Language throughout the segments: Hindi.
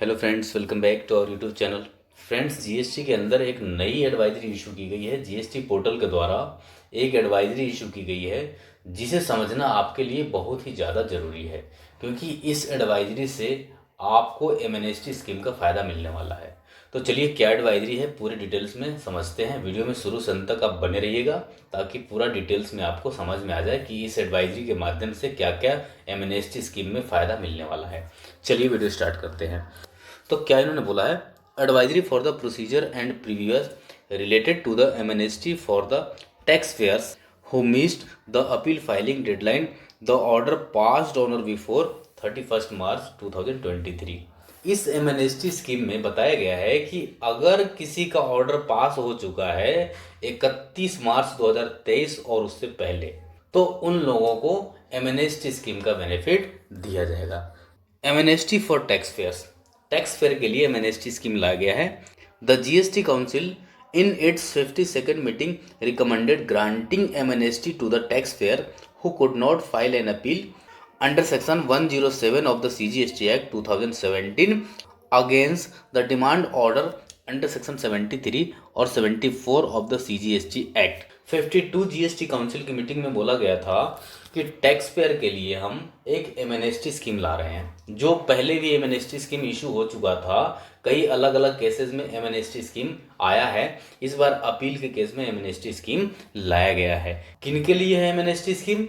Hello friends, welcome back to our YouTube channel. Friends, GST के अंदर एक नई एडवाइजरी इशू की गई है। जीएसटी पोर्टल के द्वारा एक एडवाइजरी इशू की गई है जिसे समझना आपके लिए बहुत ही ज़्यादा ज़रूरी है, क्योंकि इस एडवाइजरी से आपको एमएनएसटी स्कीम का फ़ायदा मिलने वाला है। तो चलिए, क्या एडवाइजरी है पूरे डिटेल्स में समझते हैं। वीडियो में शुरू से अंत तक आप बने रहिएगा ताकि पूरा डिटेल्स में आपको समझ में आ जाए कि इस एडवाइजरी के माध्यम से क्या क्या एमएनएसटी स्कीम में फ़ायदा मिलने वाला है। चलिए वीडियो स्टार्ट करते हैं। तो क्या इन्होंने बोला है, advisory for the procedure and previous related to the amnesty for the tax payers who missed the appeal filing deadline, the order passed on और बिफोर 31 मार्च 2023। इस एमएनएसटी स्कीम में बताया गया है कि अगर किसी का ऑर्डर पास हो चुका है 31 मार्च 2023 और उससे पहले, तो उन लोगों को एमएनएसटी स्कीम का बेनिफिट दिया जाएगा। Amnesty for tax payers, tax payer के लिए एमएनएसटी स्कीम लाया गया है। The GST council in its 52nd meeting recommended granting amnesty to the tax payer who could not file an appeal under section 107 of the CGST act 2017 against the demand order under section 73 और 74 of the CGST act. 52 GST council की मीटिंग में बोला गया था कि टैक्स पेयर के लिए हम एक एमएनएसटी स्कीम ला रहे हैं। जो पहले भी एमएनएसटी स्कीम इशू हो चुका था, कई अलग अलग केसेस में एमएनएसटी स्कीम आया है, इस बार अपील के केस में एमएनएसटी स्कीम लाया गया है। किनके लिए है एमएनएसटी स्कीम?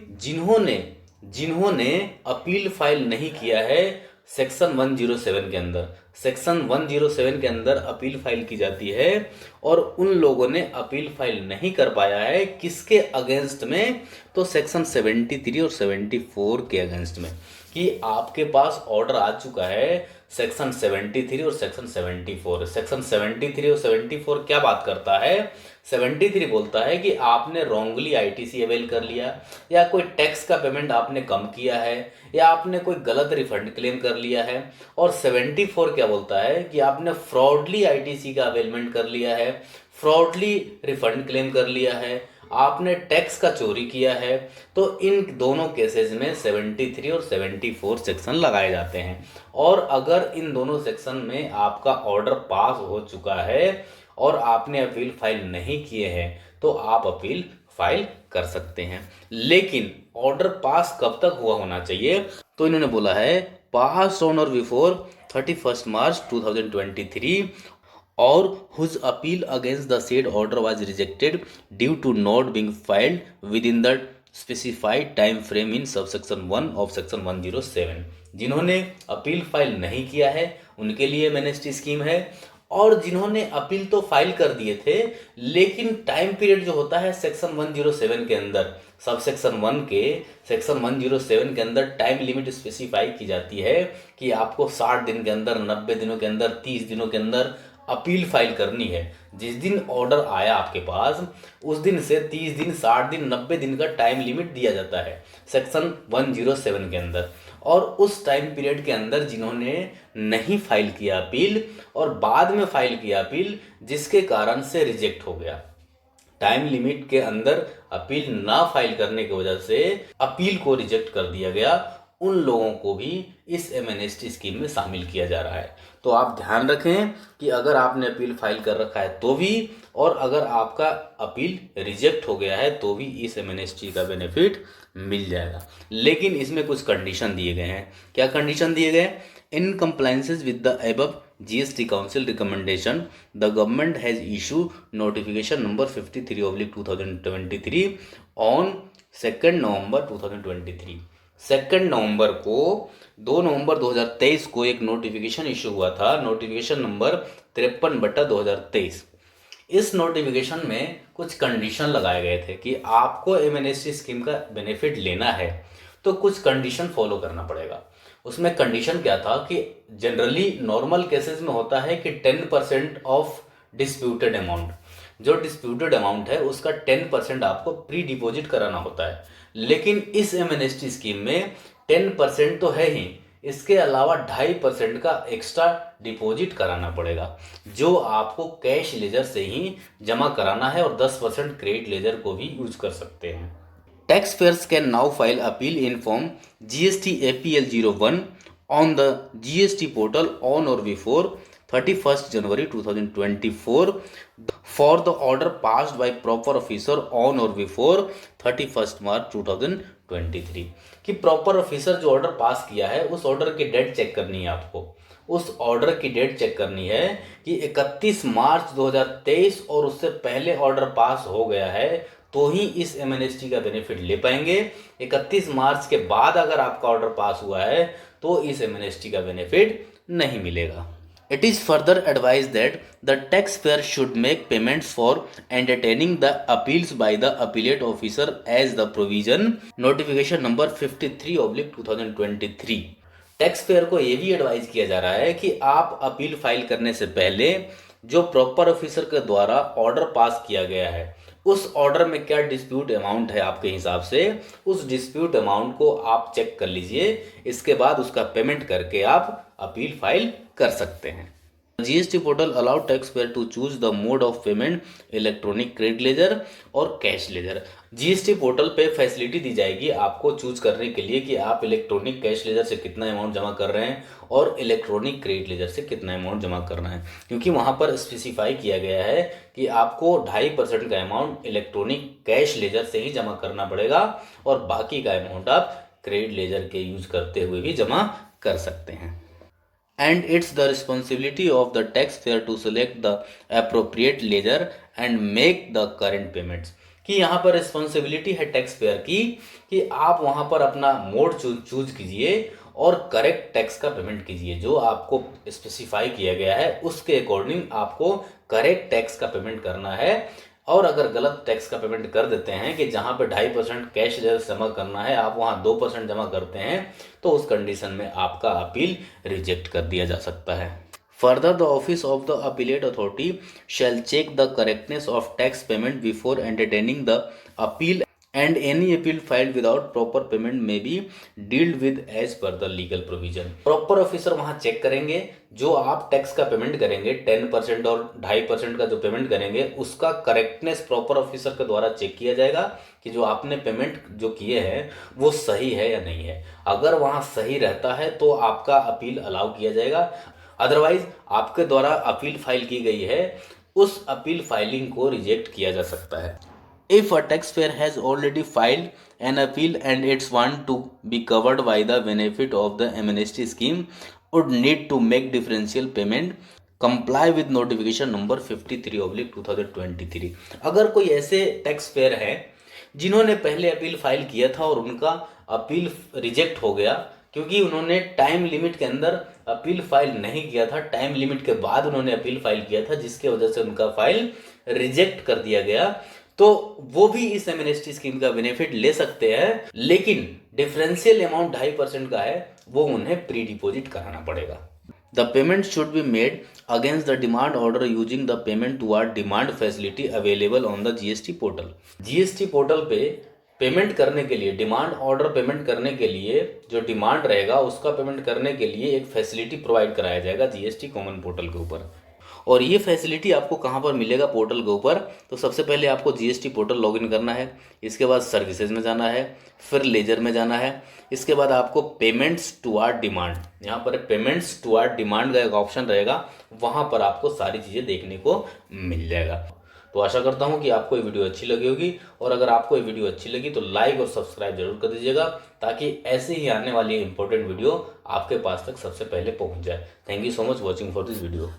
जिन्होंने अपील फाइल नहीं किया है सेक्शन 107 के अंदर। सेक्शन 107 के अंदर अपील फाइल की जाती है और उन लोगों ने अपील फाइल नहीं कर पाया है किसके अगेंस्ट में? तो सेक्शन 73 और 74 के अगेंस्ट में, कि आपके पास ऑर्डर आ चुका है सेक्शन 73 और सेक्शन 74। सेक्शन 73 और 74 क्या बात करता है? 73 बोलता है कि आपने रॉन्गली आईटीसी अवेल कर लिया, या कोई टैक्स का पेमेंट आपने कम किया है, या आपने कोई गलत रिफंड क्लेम कर लिया है। और 74 क्या बोलता है कि आपने फ्रॉडली आईटीसी का अवेलमेंट कर लिया है, फ्रॉडली रिफंड क्लेम कर लिया है, आपने टैक्स का चोरी किया है। तो इन दोनों केसेस में 73 और 74 सेक्शन लगाए जाते हैं। और अगर इन दोनों सेक्शन में आपका ऑर्डर पास हो चुका है और आपने अपील फाइल नहीं किए हैं, तो आप अपील फाइल कर सकते हैं। लेकिन ऑर्डर पास कब तक हुआ होना चाहिए? तो इन्होंने बोला है पास ऑन और बिफोर 31 मार्च 2023 और whose appeal against the said order was rejected due to not being filed within the specified time frame in subsection 1 of section 107। जिन्होंने अपील फाइल नहीं किया है उनके लिए एमएनएसटी स्कीम है, और जिन्होंने अपील तो फाइल कर दिए थे लेकिन टाइम पीरियड जो होता है सेक्शन 107 के अंदर, सब सेक्शन 1 के सेक्शन 107 के अंदर टाइम लिमिट स्पेसिफाई की जाती है कि आपको 60 दिन के अंदर, 90 दिनों के अंदर, 30 दिनों के अंदर अपील फाइल करनी है। जिस दिन ऑर्डर आया आपके पास उस दिन से 30 दिन, 60 दिन, 90 दिन का टाइम लिमिट दिया जाता है सेक्शन 107 के अंदर। और उस टाइम पीरियड के अंदर जिन्होंने नहीं फाइल किया अपील और बाद में फाइल किया अपील, जिसके कारण से रिजेक्ट हो गया, टाइम लिमिट के अंदर अपील ना फाइल करने की वजह से अपील को रिजेक्ट कर दिया गया, उन लोगों को भी इस एमएनएसटी स्कीम में शामिल किया जा रहा है। तो आप ध्यान रखें कि अगर आपने अपील फाइल कर रखा है तो भी, और अगर आपका अपील रिजेक्ट हो गया है तो भी इस एमएनएसटी का बेनिफिट मिल जाएगा। लेकिन इसमें कुछ कंडीशन दिए गए हैं। क्या कंडीशन दिए गए? In compliances with the above GST council recommendation, the government has issue notification number 53/2023 on 2 November 2023। 2 नवंबर को 2 नवंबर 2023 को एक नोटिफिकेशन इशू हुआ था, नोटिफिकेशन नंबर 53/2023। इस नोटिफिकेशन में कुछ कंडीशन लगाए गए थे कि आपको एमएनएसटी स्कीम का बेनिफिट लेना है तो कुछ कंडीशन फॉलो करना पड़ेगा। उसमें कंडीशन क्या था कि जनरली नॉर्मल केसेस में होता है कि 10% ऑफ डिस्प्यूटेड अमाउंट, जो डिस्प्यूटेड अमाउंट है उसका 10% आपको प्री डिपॉजिट कराना होता है। लेकिन इस एमएनएसटी स्कीम में 10% तो है ही, इसके अलावा 2.5% का एक्स्ट्रा डिपॉजिट कराना पड़ेगा, जो आपको कैश लेजर से ही जमा कराना है, और 10% क्रेडिट लेजर को भी यूज कर सकते हैं। Taxpayers can now file appeal in form GST APL 01 on the GST portal on or before 31st January 2024 for the order passed by proper officer on or before 31st March 2023। कि प्रॉपर ऑफिसर जो ऑर्डर पास किया है उस ऑर्डर की डेट चेक करनी है आपको। उस ऑर्डर की डेट चेक करनी है कि 31 मार्च 2023 और उससे पहले ऑर्डर पास हो गया है तो ही इस एमएनएसटी का बेनिफिट ले पाएंगे। 31 मार्च के बाद अगर आपका ऑर्डर पास हुआ है तो इस एमएनएसटी का बेनिफिट नहीं मिलेगा। It is further advised that the taxpayer should make payments for entertaining the appeals by the appellate officer as the provision notification number 53/2023। Tax payer को ये भी एडवाइज किया जा रहा है कि आप अपील फाइल करने से पहले जो प्रॉपर ऑफिसर के द्वारा ऑर्डर पास किया गया है उस ऑर्डर में क्या डिस्प्यूट अमाउंट है आपके हिसाब से, उस डिस्प्यूट अमाउंट को आप चेक कर लीजिए। इसके बाद उसका पेमेंट करके आप अपील फाइल कर सकते हैं। GST portal allow tax payer to choose the mode of payment, electronic credit ledger और कैश लेजर। जीएसटी पोर्टल पे फैसिलिटी दी जाएगी आपको चूज करने के लिए कि आप इलेक्ट्रॉनिक कैश लेजर से कितना अमाउंट जमा कर रहे हैं और इलेक्ट्रॉनिक क्रेडिट लेजर से कितना अमाउंट जमा करना है, क्योंकि वहां पर स्पेसिफाई किया गया है कि आपको 2.5% का अमाउंट इलेक्ट्रॉनिक कैश लेजर से ही जमा करना पड़ेगा और बाकी का अमाउंट आप क्रेडिट लेजर के यूज करते हुए भी जमा कर सकते हैं। And it's the responsibility of the taxpayer to select the appropriate ledger and make the current payments। कि यहाँ पर रिस्पॉन्सिबिलिटी है टैक्स पेयर की कि आप वहाँ पर अपना मोड चूज कीजिए और करेक्ट टैक्स का पेमेंट कीजिए। जो आपको स्पेसिफाई किया गया है उसके अकॉर्डिंग आपको करेक्ट टैक्स का पेमेंट करना है। और अगर गलत टैक्स का पेमेंट कर देते हैं कि जहां पे 2.5% कैश जमा करना है आप वहां 2% जमा करते हैं तो उस कंडीशन में आपका अपील रिजेक्ट कर दिया जा सकता है। Further the office of the appellate authority shall check the correctness of tax payment before entertaining the appeal and any appeal filed without proper payment may be dealt with as per the legal provision। Proper officer वहां चेक करेंगे जो आप टैक्स का पेमेंट करेंगे 10% और 2.5% का जो पेमेंट करेंगे उसका करेक्टनेस प्रॉपर ऑफिसर के द्वारा चेक किया जाएगा कि जो आपने पेमेंट जो किए हैं वो सही है या नहीं है। अगर वहां सही रहता है तो आपका अपील अलाउ किया जाएगा, अदरवाइज आपके द्वारा अपील फाइल की गई है उस अपील फाइलिंग को रिजेक्ट किया जा सकता है। If a taxpayer has already filed an appeal and it's want to be covered by the benefit of the amnesty scheme, would need to make differential payment, comply with notification number 53/2023। अगर कोई ऐसे टैक्स पेयर हैं जिन्होंने पहले अपील फाइल किया था और उनका अपील रिजेक्ट हो गया क्योंकि उन्होंने टाइम लिमिट के अंदर अपील फाइल नहीं किया था, टाइम लिमिट के बाद उन्होंने अपील फाइल किया था जिसके वजह से उनका फाइल रिजेक्ट कर दिया गया, तो वो भी इस एमनेस्टी स्कीम का बेनिफिट ले सकते हैं। लेकिन डिफरेंशियल अमाउंट 2.5% का है वो उन्हें प्री डिपॉजिट कराना पड़ेगा। The payment should be made against the demand order using the payment toward demand facility available on the GST portal. GST portal पे पेमेंट करने के लिए, डिमांड ऑर्डर पेमेंट करने के लिए जो डिमांड रहेगा उसका पेमेंट करने के लिए एक फैसिलिटी प्रोवाइड कराया जाएगा जीएसटी कॉमन पोर्टल के ऊपर। और ये फैसिलिटी आपको कहाँ पर मिलेगा पोर्टल के ऊपर, तो सबसे पहले आपको जीएसटी पोर्टल लॉगिन करना है, इसके बाद सर्विसेज में जाना है, फिर लेजर में जाना है, इसके बाद आपको पेमेंट्स टुवर्ड डिमांड, यहाँ पर पेमेंट्स टुवर्ड डिमांड का एक ऑप्शन रहेगा, वहाँ पर आपको सारी चीज़ें देखने को मिल जाएगा। तो आशा करता हूँ कि आपको ये वीडियो अच्छी लगी होगी और अगर आपको ये वीडियो अच्छी लगी तो लाइक और सब्सक्राइब जरूर कर दीजिएगा ताकि ऐसे ही आने वाली इंपॉर्टेंट वीडियो आपके पास तक सबसे पहले पहुँच जाए। Thank you so much watching for this video.